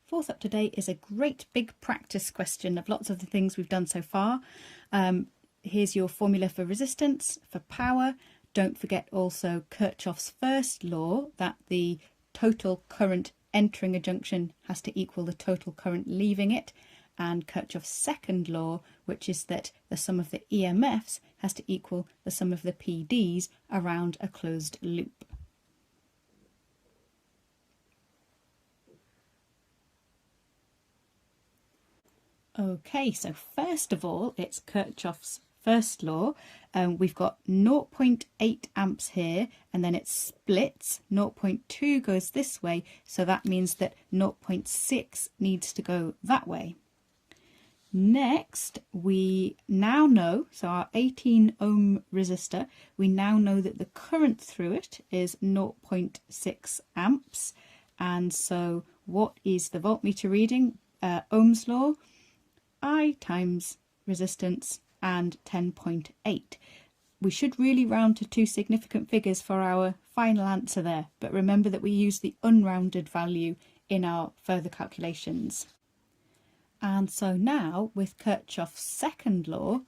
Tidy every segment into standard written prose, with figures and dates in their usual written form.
Fourth up today is a great big practice question of lots of the things we've done so far. Here's your formula for resistance, for power. Don't forget also Kirchhoff's first law, that the total current entering a junction has to equal the total current leaving it, and Kirchhoff's second law, which is that the sum of the EMFs has to equal the sum of the PDs around a closed loop. Okay, so first of all, it's Kirchhoff's first law. We've got 0.8 amps here, and then it splits. 0.2 goes this way, so that means that 0.6 needs to go that way. Next, we now know, so our 18 ohm resistor, we now know that the current through it is 0.6 amps. And so what is the voltmeter reading? Ohm's law, I times resistance and 10.8. We should really round to two significant figures for our final answer there, but remember that we use the unrounded value in our further calculations. And so now with Kirchhoff's second law,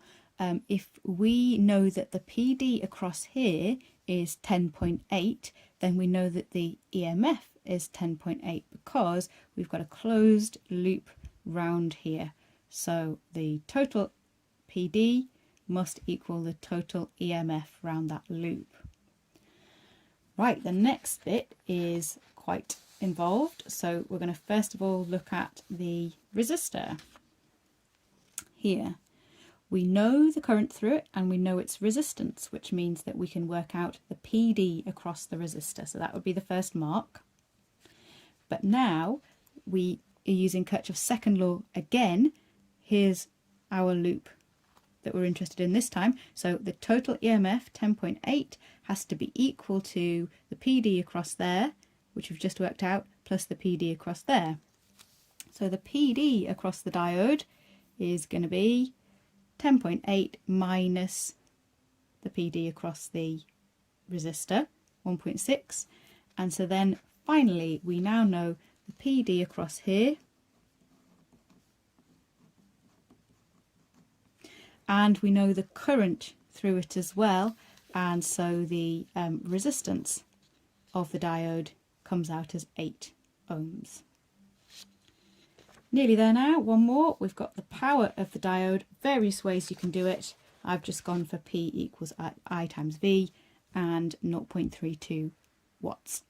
if we know that the PD across here is 10.8, then we know that the EMF is 10.8 because we've got a closed loop round here. So the total PD must equal the total EMF round that loop. Right, the next bit is quite involved. So we're going to first of all look at the resistor. Here we know the current through it and we know its resistance, which means that we can work out the PD across the resistor. So that would be the first mark. But now we are using Kirchhoff's second law again. Here's our loop that we're interested in this time. So the total EMF, 10.8, has to be equal to the PD across there, which we've just worked out, plus the PD across there. So the PD across the diode is going to be 10.8 minus the PD across the resistor, 1.6. And so then finally we now know the PD across here, and we know the current through it as well, and so the resistance of the diode comes out as 8 ohms. Nearly there now, one more. We've got the power of the diode, various ways you can do it. I've just gone for P equals I times V and 0.32 watts.